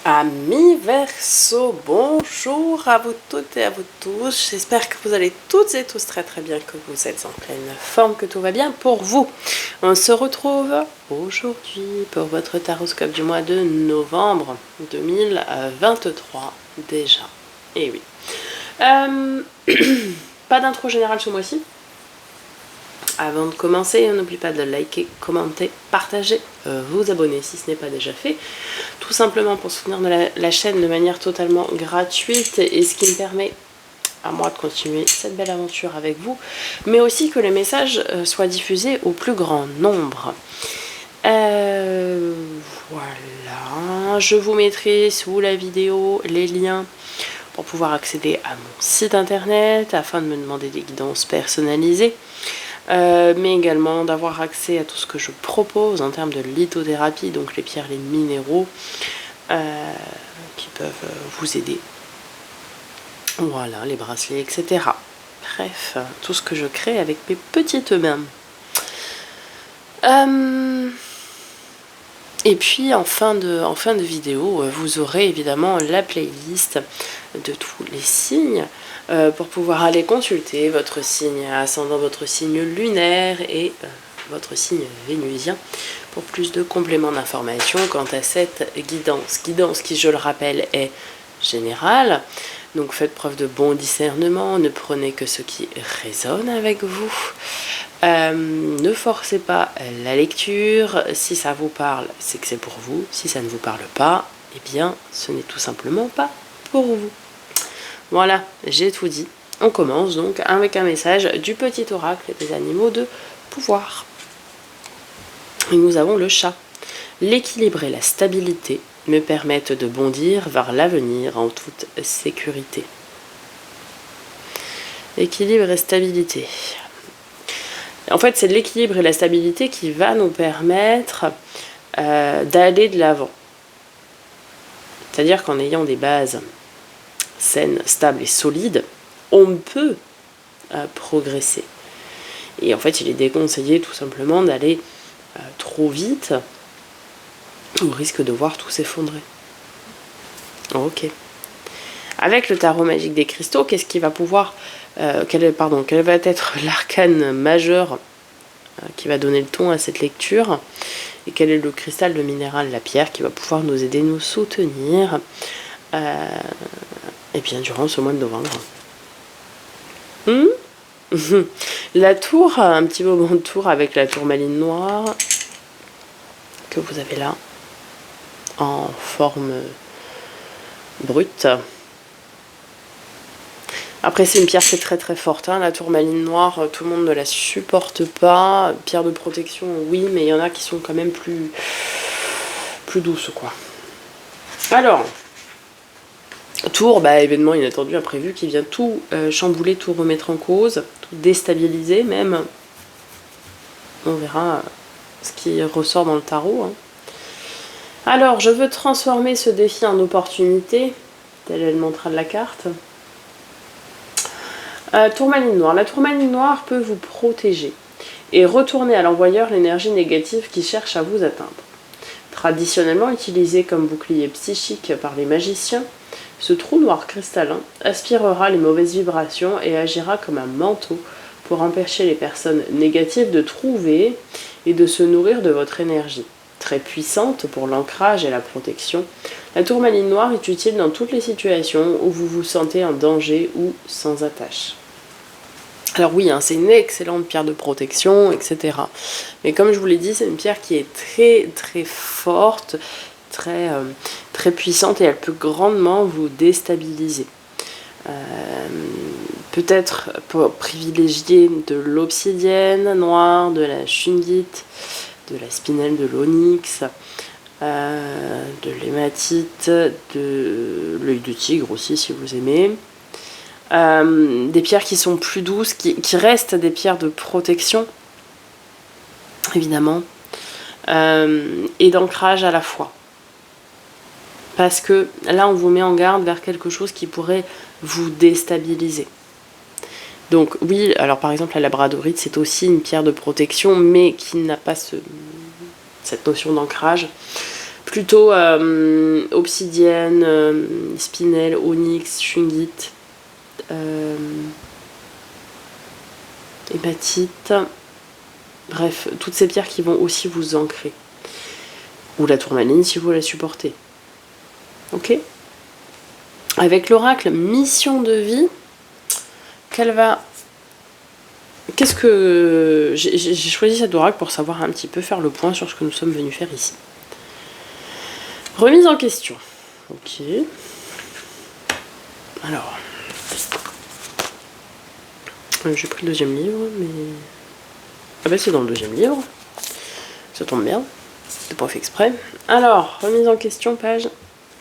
Amis Verseau, bonjour à vous toutes et à vous tous. J'espère que vous allez toutes et tous très très bien, que vous êtes en pleine forme, que tout va bien pour vous. On se retrouve aujourd'hui pour votre taroscope du mois de novembre 2023 déjà. Et oui. Pas d'intro générale ce mois-ci. Avant de commencer, n'oubliez pas de liker, commenter, partager, vous abonner si ce n'est pas déjà fait. Tout simplement pour soutenir la chaîne de manière totalement gratuite et ce qui me permet à moi de continuer cette belle aventure avec vous, mais aussi que les messages soient diffusés au plus grand nombre. Voilà, je vous mettrai sous la vidéo les liens pour pouvoir accéder à mon site internet afin de me demander des guidances personnalisées. Mais également d'avoir accès à tout ce que je propose en termes de lithothérapie, donc les pierres, les minéraux qui peuvent vous aider. Voilà, les bracelets, etc. Bref, tout ce que je crée avec mes petites mains. Et puis en fin de vidéo, vous aurez évidemment la playlist de tous les signes pour pouvoir aller consulter votre signe ascendant, votre signe lunaire et votre signe vénusien pour plus de compléments d'information quant à cette guidance. Guidance qui, je le rappelle, est générale. Donc faites preuve de bon discernement, ne prenez que ce qui résonne avec vous. Ne forcez pas la lecture. Si ça vous parle, c'est que c'est pour vous. Si ça ne vous parle pas, eh bien ce n'est tout simplement pas pour vous. Voilà, j'ai tout dit. On commence donc avec un message du petit oracle des animaux de pouvoir. Et nous avons le chat. L'équilibre et la stabilité me permettent de bondir vers l'avenir en toute sécurité. Équilibre et stabilité. En fait, c'est l'équilibre et la stabilité qui va nous permettre d'aller de l'avant. C'est-à-dire qu'en ayant des bases saines, stables et solides, on peut progresser. Et en fait, il est déconseillé tout simplement d'aller trop vite. On risque de voir tout s'effondrer. Ok. Avec le tarot magique des cristaux, qu'est-ce qui va pouvoir... quel va être l'arcane majeur qui va donner le ton à cette lecture, et quel est le cristal, le minéral, la pierre qui va pouvoir nous aider, nous soutenir et bien durant ce mois de novembre. La tour, un petit moment de tour avec la tourmaline noire que vous avez là en forme brute. Après, c'est une pierre qui est très très forte, hein. La tourmaline noire, tout le monde ne la supporte pas. Pierre de protection, oui, mais il y en a qui sont quand même plus douces, quoi. Alors, tour, événement inattendu, imprévu, qui vient tout chambouler, tout remettre en cause, tout déstabiliser même. On verra ce qui ressort dans le tarot, hein. Alors, je veux transformer ce défi en opportunité, tel est le mantra de la carte. Tourmaline noire. La tourmaline noire peut vous protéger et retourner à l'envoyeur l'énergie négative qui cherche à vous atteindre. Traditionnellement utilisé comme bouclier psychique par les magiciens, ce trou noir cristallin aspirera les mauvaises vibrations et agira comme un manteau pour empêcher les personnes négatives de trouver et de se nourrir de votre énergie. Très puissante pour l'ancrage et la protection, la tourmaline noire est utile dans toutes les situations où vous vous sentez en danger ou sans attache. Alors oui, hein, c'est une excellente pierre de protection, etc. Mais comme je vous l'ai dit, c'est une pierre qui est très très forte, très puissante, et elle peut grandement vous déstabiliser. Peut-être privilégier de l'obsidienne noire, de la shungite, de la spinelle, de l'onyx, de l'hématite, de l'œil de tigre aussi si vous aimez. Des pierres qui sont plus douces, qui restent des pierres de protection, évidemment, et d'ancrage à la fois. Parce que là, on vous met en garde vers quelque chose qui pourrait vous déstabiliser. Donc oui, alors par exemple la labradorite, c'est aussi une pierre de protection, mais qui n'a pas cette notion d'ancrage. plutôt obsidienne, spinel, onyx, shungite, hématite. Bref, toutes ces pierres qui vont aussi vous ancrer. Ou la tourmaline si vous la supportez. Ok? Avec l'oracle mission de vie, qu'est-ce que... J'ai choisi cet oracle pour savoir un petit peu faire le point sur ce que nous sommes venus faire ici. Remise en question. Ok. Alors. J'ai pris le deuxième livre, mais... Ah bah c'est dans le deuxième livre. Ça tombe bien. C'est pas fait exprès. Alors, remise en question, page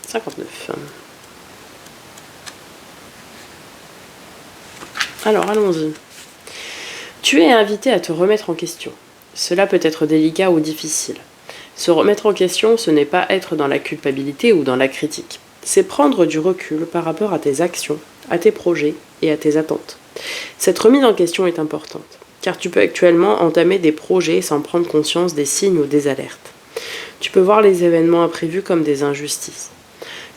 59. Alors, allons-y. Tu es invité à te remettre en question. Cela peut être délicat ou difficile. Se remettre en question, ce n'est pas être dans la culpabilité ou dans la critique. C'est prendre du recul par rapport à tes actions, à tes projets et à tes attentes. Cette remise en question est importante, car tu peux actuellement entamer des projets sans prendre conscience des signes ou des alertes. Tu peux voir les événements imprévus comme des injustices.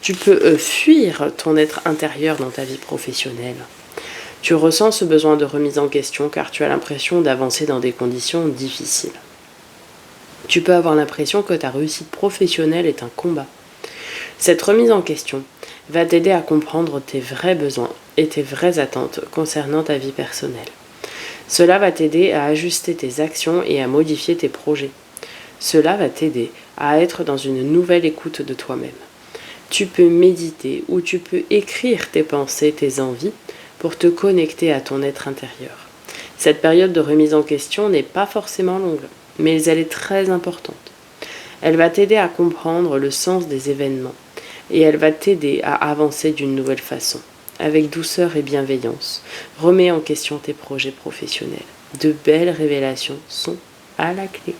Tu peux fuir ton être intérieur dans ta vie professionnelle. Tu ressens ce besoin de remise en question car tu as l'impression d'avancer dans des conditions difficiles. Tu peux avoir l'impression que ta réussite professionnelle est un combat. Cette remise en question va t'aider à comprendre tes vrais besoins et tes vraies attentes concernant ta vie personnelle. Cela va t'aider à ajuster tes actions et à modifier tes projets. Cela va t'aider à être dans une nouvelle écoute de toi-même. Tu peux méditer ou tu peux écrire tes pensées, tes envies pour te connecter à ton être intérieur. Cette période de remise en question n'est pas forcément longue, mais elle est très importante. Elle va t'aider à comprendre le sens des événements et elle va t'aider à avancer d'une nouvelle façon. Avec douceur et bienveillance, remets en question tes projets professionnels. De belles révélations sont à la clé.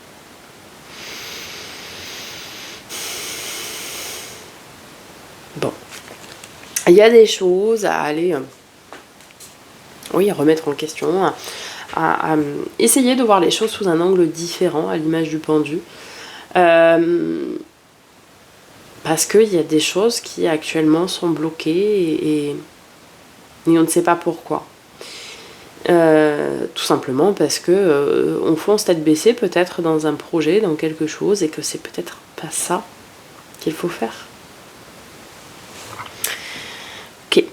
Bon, il y a des choses à aller, remettre en question, à essayer de voir les choses sous un angle différent, à l'image du pendu. Parce qu'il y a des choses qui actuellement sont bloquées et on ne sait pas pourquoi. Tout simplement parce que on fonce tête baissée peut-être dans un projet, dans quelque chose, et que c'est peut-être pas ça qu'il faut faire. Ok.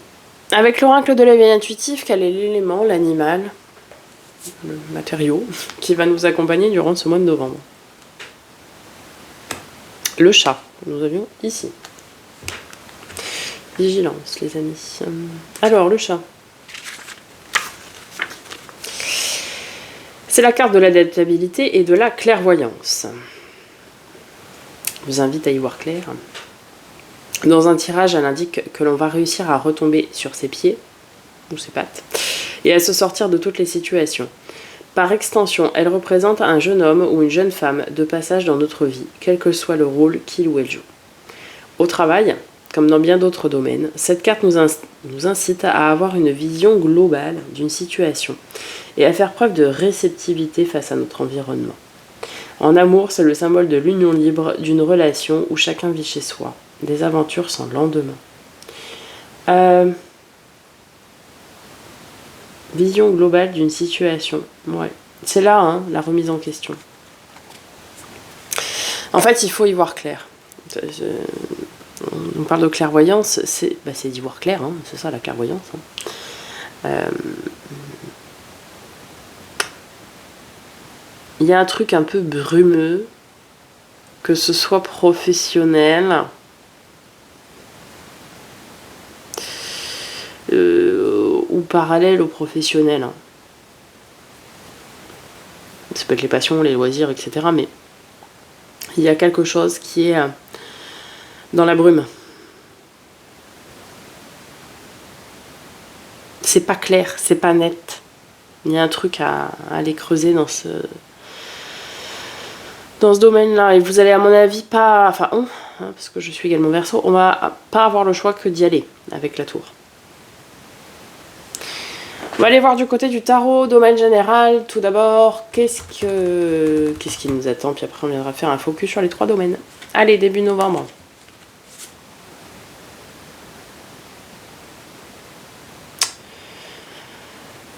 Avec l'oracle de l'éveil intuitif, quel est l'élément, l'animal, le matériau qui va nous accompagner durant ce mois de novembre? Le chat, que nous avions ici. Vigilance, les amis. Alors, le chat. C'est la carte de l'adaptabilité et de la clairvoyance. Je vous invite à y voir clair. Dans un tirage, elle indique que l'on va réussir à retomber sur ses pieds, ou ses pattes, et à se sortir de toutes les situations. Par extension, elle représente un jeune homme ou une jeune femme de passage dans notre vie, quel que soit le rôle qu'il ou elle joue. Au travail, comme dans bien d'autres domaines, cette carte nous incite à avoir une vision globale d'une situation et à faire preuve de réceptivité face à notre environnement. En amour, c'est le symbole de l'union libre d'une relation où chacun vit chez soi, des aventures sans lendemain. Vision globale d'une situation. Ouais. C'est là, la remise en question. En fait, il faut y voir clair. On parle de clairvoyance, c'est d'y voir clair, c'est ça la clairvoyance. Il y a un truc un peu brumeux, que ce soit professionnel, ou parallèle au professionnel. Ça peut être les passions, les loisirs, etc. Mais il y a quelque chose qui est dans la brume. C'est pas clair, c'est pas net. Il y a un truc à aller creuser dans ce domaine-là. Et vous allez, à mon avis, pas... Enfin, parce que je suis également Verseau, on va pas avoir le choix que d'y aller avec la tour. On va aller voir du côté du tarot, domaine général. Tout d'abord, qu'est-ce qui nous attend? Puis après, on viendra faire un focus sur les 3 domaines. Allez, début novembre.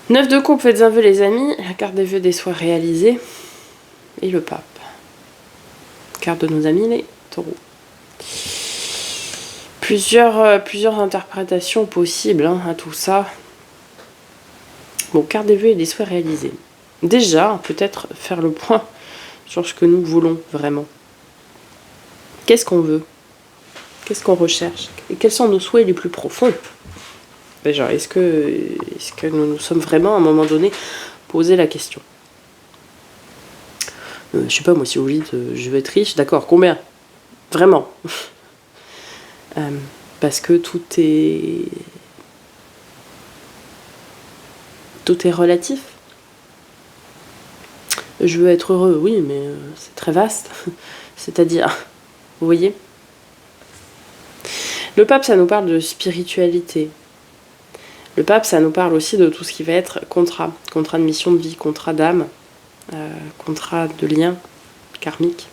Neuf de coupe, faites un vœu les amis. La carte des vœux des souhaits réalisés. Et le pape. Carte de nos amis les taureaux. Plusieurs interprétations possibles à tout ça. Bon, carte des vœux et des souhaits réalisés. Déjà, peut-être faire le point sur ce que nous voulons vraiment. Qu'est-ce qu'on veut? Qu'est-ce qu'on recherche? Et quels sont nos souhaits les plus profonds? Déjà, est-ce que nous nous sommes vraiment, à un moment donné, posé la question? Je sais pas, moi, si vous dites je veux être riche, d'accord, combien? Vraiment. Parce que tout est relatif. Je veux être heureux, oui, mais c'est très vaste. C'est-à-dire, vous voyez? Le pape, ça nous parle de spiritualité. Le pape, ça nous parle aussi de tout ce qui va être contrat. Contrat de mission de vie, contrat d'âme, contrat de lien karmique.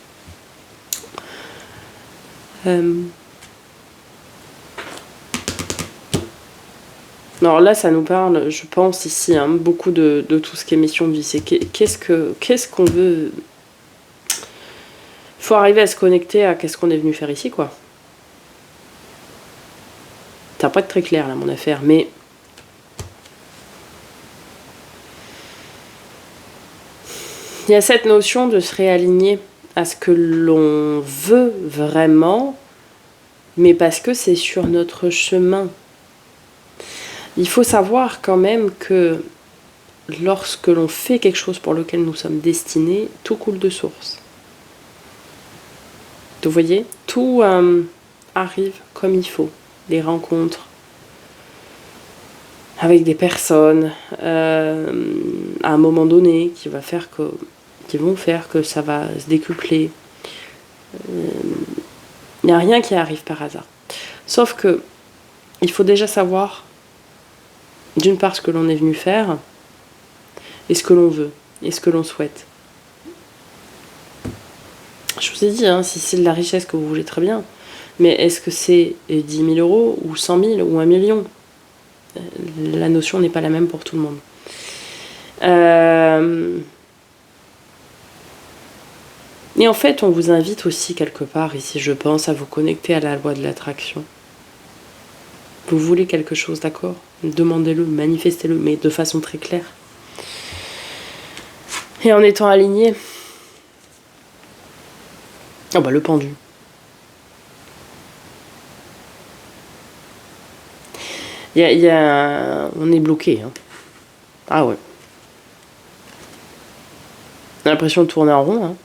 Alors là, ça nous parle, je pense ici, beaucoup de tout ce qui est mission de vie. C'est qu'est-ce qu'on veut. Il faut arriver à se connecter à qu'est-ce qu'on est venu faire ici, quoi. Ça va pas être très clair, là, mon affaire, mais il y a cette notion de se réaligner à ce que l'on veut vraiment, mais parce que c'est sur notre chemin. Il faut savoir quand même que lorsque l'on fait quelque chose pour lequel nous sommes destinés, tout coule de source. Vous voyez, tout arrive comme il faut. Les rencontres avec des personnes à un moment donné qui vont faire que ça va se décupler. Il n'y a rien qui arrive par hasard. Sauf que il faut déjà savoir d'une part ce que l'on est venu faire et ce que l'on veut et ce que l'on souhaite. Je vous ai dit, si c'est de la richesse que vous voulez, très bien. Mais est-ce que c'est 10 000 euros ou 100 000 ou 1 million? La notion n'est pas la même pour tout le monde. Et en fait, on vous invite aussi quelque part ici, je pense, à vous connecter à la loi de l'attraction. Vous voulez quelque chose, d'accord? Demandez-le, manifestez-le, mais de façon très claire. Et en étant aligné. Oh bah le pendu. On est bloqué. Ah ouais. On a l'impression de tourner en rond.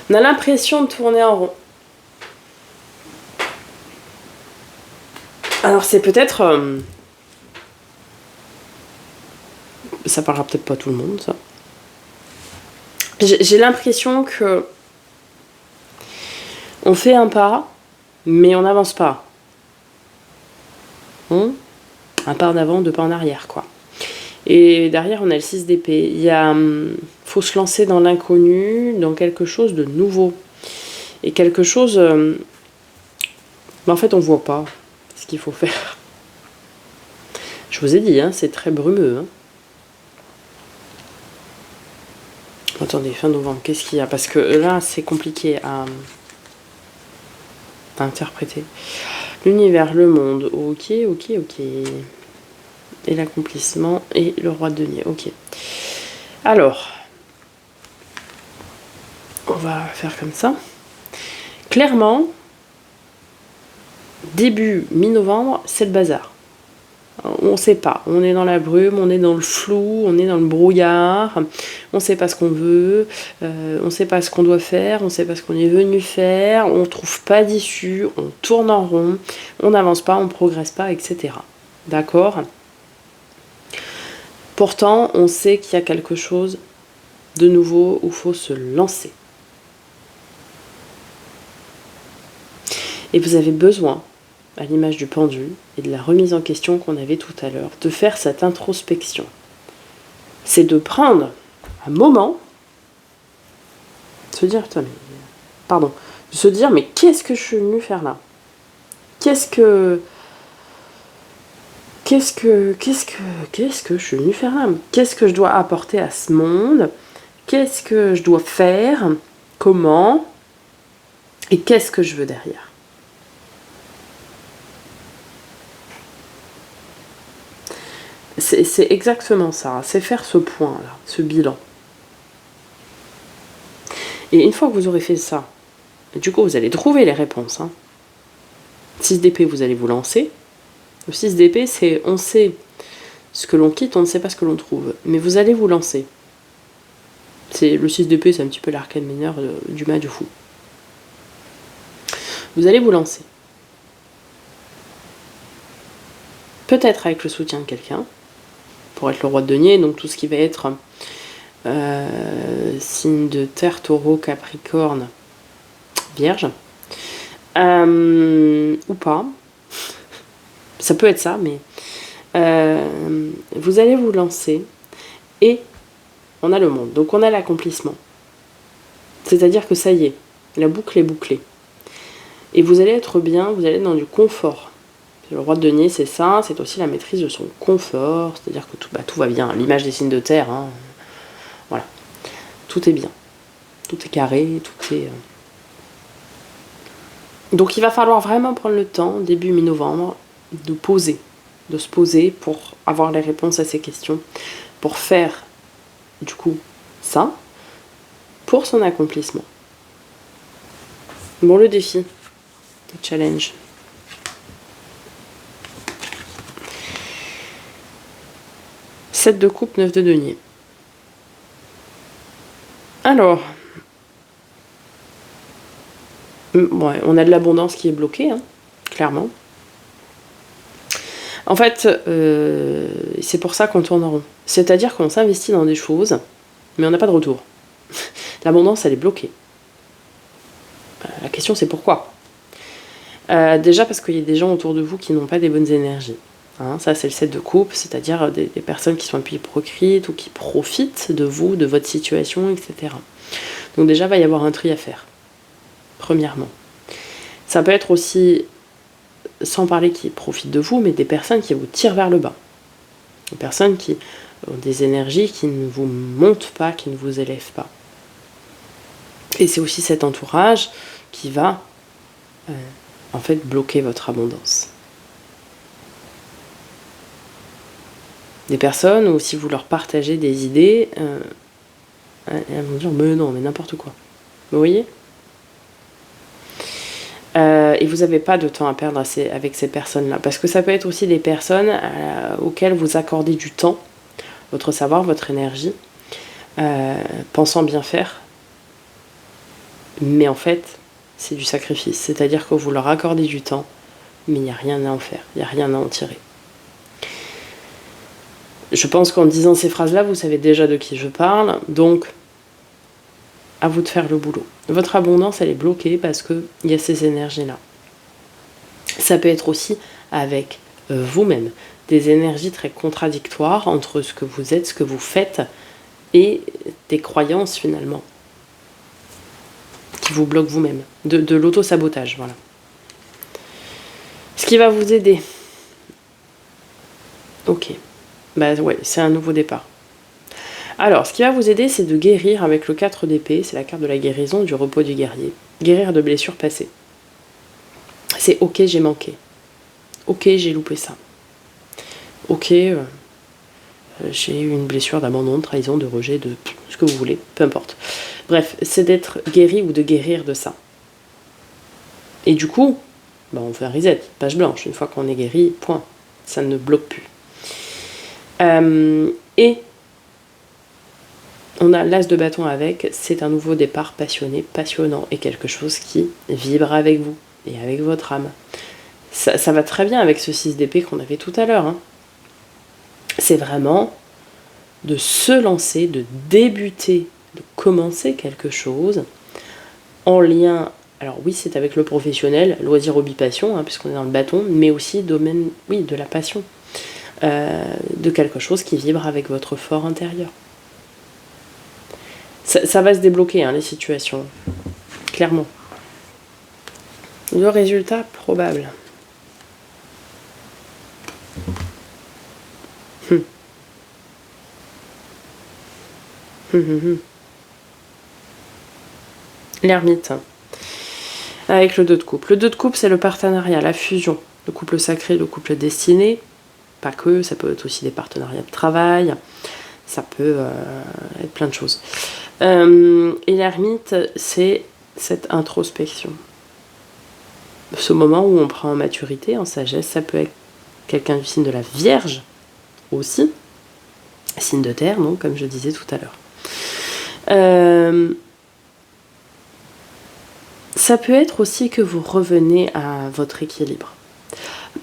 On a l'impression de tourner en rond. Alors c'est peut-être... ça parlera peut-être pas à tout le monde, ça. J'ai l'impression que on fait un pas, mais on n'avance pas. Un pas en avant, deux pas en arrière, quoi. Et derrière, on a le 6 d'épée. Faut se lancer dans l'inconnu, dans quelque chose de nouveau. Et quelque chose... en fait, on voit pas ce qu'il faut faire. Je vous ai dit, c'est très brumeux. Attendez, fin novembre, qu'est-ce qu'il y a? Parce que là, c'est compliqué à interpréter. L'univers, le monde, ok. Et l'accomplissement et le roi de denier, ok. Alors, on va faire comme ça. Clairement, début mi-novembre, c'est le bazar. On ne sait pas, on est dans la brume, on est dans le flou, on est dans le brouillard, on ne sait pas ce qu'on veut, on ne sait pas ce qu'on doit faire, on ne sait pas ce qu'on est venu faire, on ne trouve pas d'issue, on tourne en rond, on n'avance pas, on ne progresse pas, etc. D'accord? Pourtant, on sait qu'il y a quelque chose de nouveau où il faut se lancer. Et vous avez besoin, à l'image du pendule et de la remise en question qu'on avait tout à l'heure, de faire cette introspection. C'est de prendre un moment Se dire, putain, mais... Pardon. Se dire, mais qu'est-ce que je suis venue faire là? Qu'est-ce que je suis venue faire là? Qu'est-ce que je dois apporter à ce monde? Qu'est-ce que je dois faire? Comment? Et qu'est-ce que je veux derrière? C'est exactement ça, c'est faire ce point-là, ce bilan. Et une fois que vous aurez fait ça, du coup vous allez trouver les réponses. 6 d'épée, vous allez vous lancer. Le 6 d'épée, c'est on sait ce que l'on quitte, on ne sait pas ce que l'on trouve. Mais vous allez vous lancer. Le 6 d'épée, c'est un petit peu l'arcane mineur du mât du fou. Vous allez vous lancer. Peut-être avec le soutien de quelqu'un, pour être le roi de denier, donc tout ce qui va être signe de terre, taureau, capricorne, vierge. Ou pas. Ça peut être ça, mais vous allez vous lancer et on a le monde. Donc on a l'accomplissement. C'est-à-dire que ça y est, la boucle est bouclée. Et vous allez être bien, vous allez être dans du confort. Le roi de denier, c'est ça, c'est aussi la maîtrise de son confort, c'est-à-dire que tout va bien. L'image des signes de terre, voilà. Tout est bien. Tout est carré, tout est... Donc il va falloir vraiment prendre le temps, début mi-novembre, de se poser pour avoir les réponses à ces questions, pour faire du coup ça, pour son accomplissement. Bon, le défi, le challenge. « 7 de coupe, 9 de denier. » Alors, ouais, on a de l'abondance qui est bloquée, clairement. En fait, c'est pour ça qu'on tourne en rond. C'est-à-dire qu'on s'investit dans des choses, mais on n'a pas de retour. L'abondance, elle est bloquée. La question, c'est pourquoi. Déjà parce qu'il y a des gens autour de vous qui n'ont pas des bonnes énergies. Ça, c'est le 7 de coupe, c'est-à-dire des personnes qui sont un peu hypocrites ou qui profitent de vous, de votre situation, etc. Donc déjà, il va y avoir un tri à faire, premièrement. Ça peut être aussi, sans parler qui profitent de vous, mais des personnes qui vous tirent vers le bas. Des personnes qui ont des énergies qui ne vous montent pas, qui ne vous élèvent pas. Et c'est aussi cet entourage qui va, en fait, bloquer votre abondance. Des personnes où si vous leur partagez des idées, elles vont dire mais non, mais n'importe quoi. Vous voyez ? Et vous n'avez pas de temps à perdre avec ces personnes-là. Parce que ça peut être aussi des personnes auxquelles vous accordez du temps, votre savoir, votre énergie, pensant bien faire. Mais en fait, c'est du sacrifice. C'est-à-dire que vous leur accordez du temps, mais il n'y a rien à en faire, il n'y a rien à en tirer. Je pense qu'en disant ces phrases-là, vous savez déjà de qui je parle, donc à vous de faire le boulot. Votre abondance, elle est bloquée parce qu'il y a ces énergies-là. Ça peut être aussi avec vous-même, des énergies très contradictoires entre ce que vous êtes, ce que vous faites, et des croyances finalement, qui vous bloquent vous-même, de l'auto-sabotage, voilà. Ce qui va vous aider. Ok. Bah ouais, c'est un nouveau départ. Alors, ce qui va vous aider, c'est de guérir avec le 4 d'épée, c'est la carte de la guérison, du repos du guerrier. Guérir de blessures passées. C'est ok, j'ai manqué. Ok, j'ai loupé ça. Ok, j'ai eu une blessure d'abandon, de trahison, de rejet, de ce que vous voulez, peu importe. Bref, c'est d'être guéri ou de guérir de ça. Et du coup, bah on fait un reset, page blanche. Une fois qu'on est guéri, point. Ça ne bloque plus. Et on a l'as de bâton avec, c'est un nouveau départ passionné, passionnant, et quelque chose qui vibre avec vous et avec votre âme. Ça va très bien avec ce 6 d'épée qu'on avait tout à l'heure. C'est vraiment de se lancer, de débuter, de commencer quelque chose en lien, alors oui, c'est avec le professionnel, loisir, hobby, passion, puisqu'on est dans le bâton, mais aussi domaine, oui, de la passion. De quelque chose qui vibre avec votre fort intérieur. Ça va se débloquer, hein, les situations. Clairement. Le résultat probable. L'ermite. Avec le 2 de coupe. Le 2 de coupe, c'est le partenariat, la fusion. Le couple sacré, le couple destiné. Pas que, ça peut être aussi des partenariats de travail. Ça peut être plein de choses. Et l'ermite, c'est cette introspection. Ce moment où on prend en maturité, en sagesse, ça peut être quelqu'un du signe de la Vierge aussi. Signe de terre, non, comme je disais tout à l'heure. Ça peut être aussi que vous revenez à votre équilibre.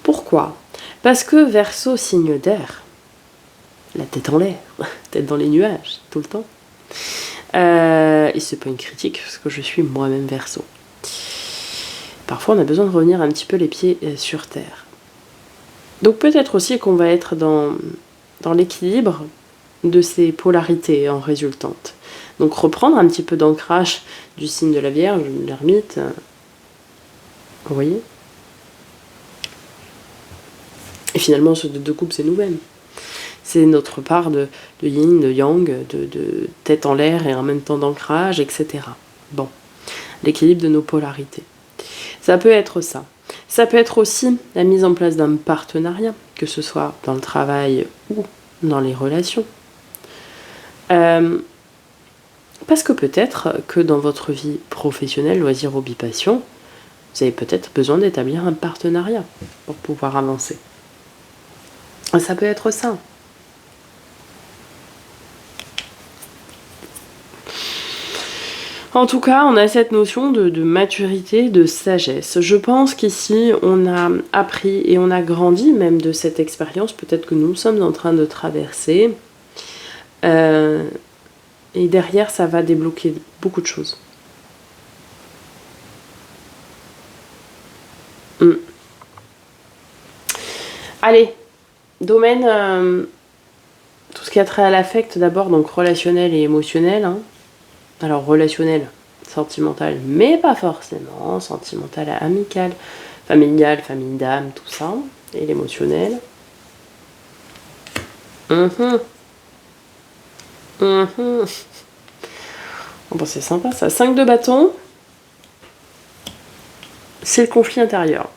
Pourquoi ? Parce que Verseau, signe d'air, la tête en l'air, tête dans les nuages, tout le temps. Et c'est pas une critique, parce que je suis moi-même Verseau. Parfois, on a besoin de revenir un petit peu les pieds sur terre. Donc peut-être aussi qu'on va être dans l'équilibre de ces polarités en résultantes. Donc reprendre un petit peu d'ancrage du signe de la Vierge, de l'ermite. Vous voyez ? Et finalement, ce 2 de coupe, c'est nous-mêmes. C'est notre part de yin, de yang, de tête en l'air et en même temps d'ancrage, etc. Bon, l'équilibre de nos polarités. Ça peut être ça. Ça peut être aussi la mise en place d'un partenariat, que ce soit dans le travail ou dans les relations. Parce que peut-être que dans votre vie professionnelle, loisir, hobby, passion, vous avez peut-être besoin d'établir un partenariat pour pouvoir avancer. Ça peut être ça. En tout cas, on a cette notion de maturité, de sagesse. Je pense qu'ici, on a appris et on a grandi même de cette expérience, peut-être que nous sommes en train de traverser. Et derrière, ça va débloquer beaucoup de choses. Allez, domaine, tout ce qui a trait à l'affect d'abord, donc relationnel et émotionnel. Hein. Alors relationnel, sentimental, mais pas forcément, sentimental, amical, familial, famille d'âme, tout ça, et l'émotionnel. Bon, c'est sympa ça. 5 de bâton, c'est le conflit intérieur.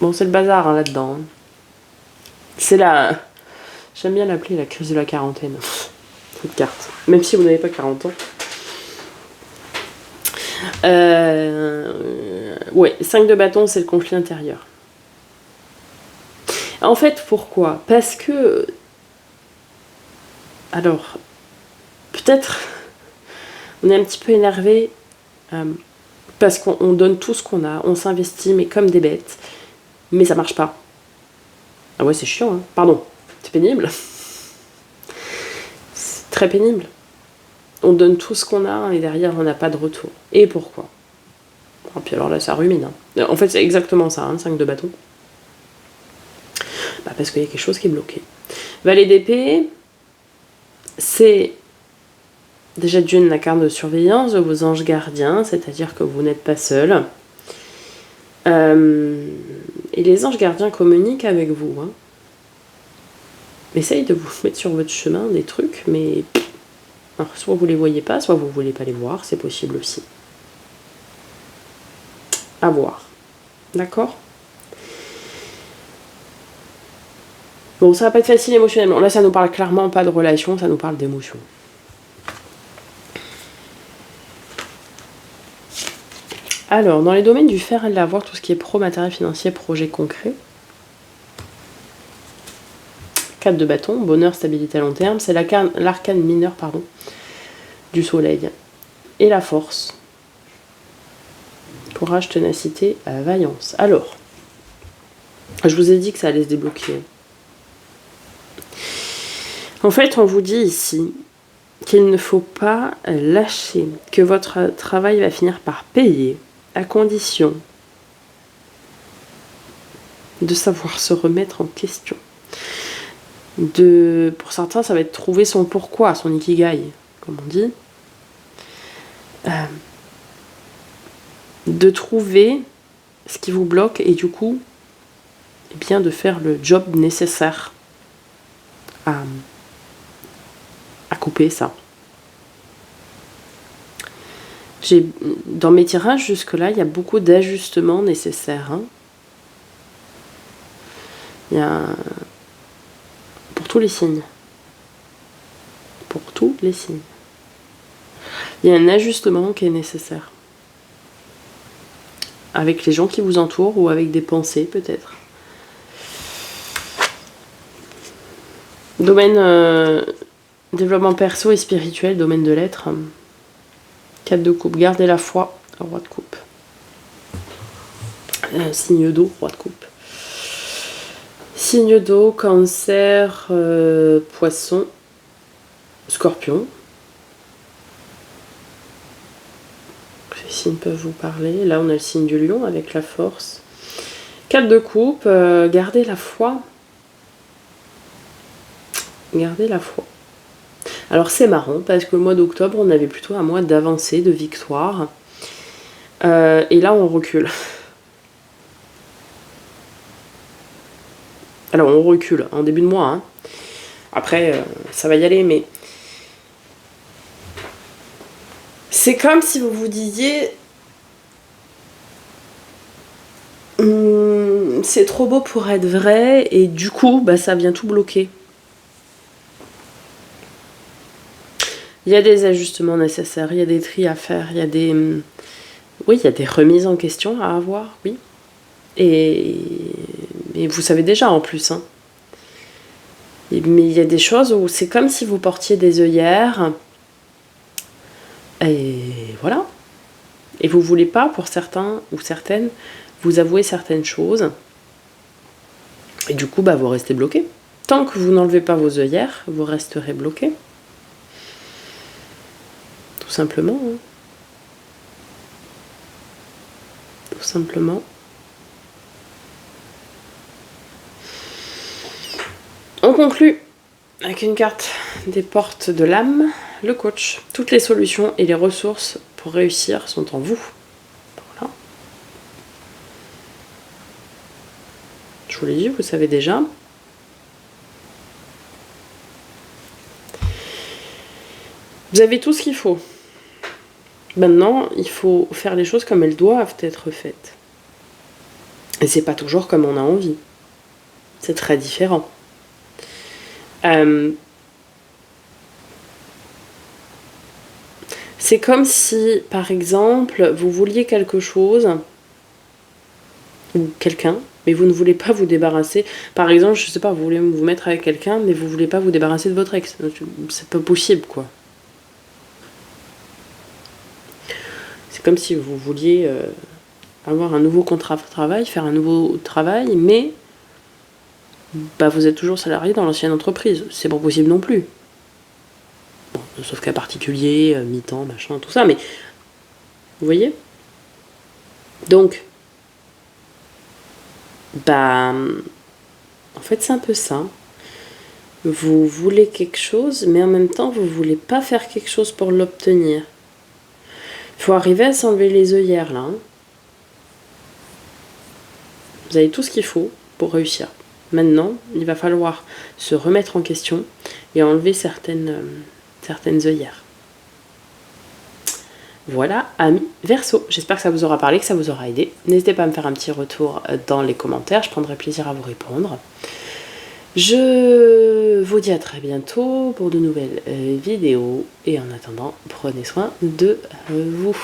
Bon, c'est le bazar hein, là-dedans. C'est la... J'aime bien l'appeler la crise de la quarantaine. Cette carte. Même si vous n'avez pas 40 ans. Ouais, 5 de bâton, c'est le conflit intérieur. En fait, pourquoi ? Parce que... Alors, peut-être... On est un petit peu énervé parce qu'on donne tout ce qu'on a, on s'investit, mais comme des bêtes. Mais ça marche pas. Ah ouais, c'est chiant, hein. Pardon. C'est pénible. C'est très pénible. On donne tout ce qu'on a et derrière, on n'a pas de retour. Et pourquoi ? Et puis alors là, ça rumine. Hein. En fait, c'est exactement ça, hein, 5 de bâton. Bah, parce qu'il y a quelque chose qui est bloqué. Valet d'épée, c'est... Déjà, Dieu une carte de surveillance de vos anges gardiens, c'est-à-dire que vous n'êtes pas seul. Et les anges gardiens communiquent avec vous. Hein. Essayent de vous mettre sur votre chemin des trucs, mais alors, soit vous les voyez pas, soit vous voulez pas les voir, c'est possible aussi. À voir. D'accord ? Bon, ça va pas être facile émotionnellement. Là, ça nous parle clairement pas de relation, ça nous parle d'émotion. Alors, dans les domaines du faire et de l'avoir, tout ce qui est pro, matériel, financier, projet concret. 4 de bâton, bonheur, stabilité à long terme. C'est l'arcane mineur, du soleil. Et la force. Courage, ténacité, vaillance. Alors, je vous ai dit que ça allait se débloquer. En fait, on vous dit ici qu'il ne faut pas lâcher, que votre travail va finir par payer, à condition de savoir se remettre en question. Pour certains, ça va être trouver son pourquoi, son ikigai, comme on dit. de trouver ce qui vous bloque et du coup, eh bien, de faire le job nécessaire à couper ça. Dans mes tirages jusque-là, il y a beaucoup d'ajustements nécessaires. Hein. Il y a pour tous les signes. Pour tous les signes. Il y a un ajustement qui est nécessaire. Avec les gens qui vous entourent ou avec des pensées peut-être. Domaine développement perso et spirituel, domaine de l'être. 4 de coupe, gardez la foi, roi de coupe. Signe d'eau, roi de coupe. Signe d'eau, cancer, poisson, scorpion. Ces signes peuvent vous parler. Là, on a le signe du lion avec la force. 4 de coupe, gardez la foi. Gardez la foi. Alors c'est marrant parce que le mois d'octobre, on avait plutôt un mois d'avancée, de victoire. Et là, on recule. Alors on recule en début de mois. Hein. Après, ça va y aller, mais c'est comme si vous vous disiez c'est trop beau pour être vrai et du coup, bah, ça vient tout bloquer. Il y a des ajustements nécessaires, il y a des tris à faire, il y a des... Oui, il y a des remises en question à avoir, oui. Et vous savez déjà en plus. Hein. Mais il y a des choses où c'est comme si vous portiez des œillères. Et voilà. Et vous voulez pas, pour certains ou certaines, vous avouer certaines choses. Et du coup, bah, vous restez bloqué. Tant que vous n'enlevez pas vos œillères, vous resterez bloqué. Tout simplement. Hein. Tout simplement. On conclut avec une carte des portes de l'âme, le coach. Toutes les solutions et les ressources pour réussir sont en vous. Voilà. Je vous l'ai dit, vous savez déjà. Vous avez tout ce qu'il faut. Maintenant, il faut faire les choses comme elles doivent être faites. Et c'est pas toujours comme on a envie. C'est très différent. C'est comme si, par exemple, vous vouliez quelque chose ou quelqu'un, mais vous ne voulez pas vous débarrasser. Par exemple, je sais pas, vous voulez vous mettre avec quelqu'un, mais vous voulez pas vous débarrasser de votre ex. C'est pas possible, quoi. C'est comme si vous vouliez avoir un nouveau contrat de travail, faire un nouveau travail, mais bah, vous êtes toujours salarié dans l'ancienne entreprise. C'est pas possible non plus. Bon, sauf cas particulier, mi-temps, machin, tout ça, mais vous voyez? Donc, bah, en fait, c'est un peu ça. Vous voulez quelque chose, mais en même temps, vous voulez pas faire quelque chose pour l'obtenir. Il faut arriver à s'enlever les œillères, là. Hein. Vous avez tout ce qu'il faut pour réussir. Maintenant, il va falloir se remettre en question et enlever certaines œillères. Voilà, amis Verseau. J'espère que ça vous aura parlé, que ça vous aura aidé. N'hésitez pas à me faire un petit retour dans les commentaires, je prendrai plaisir à vous répondre. Je vous dis à très bientôt pour de nouvelles vidéos et en attendant, prenez soin de vous.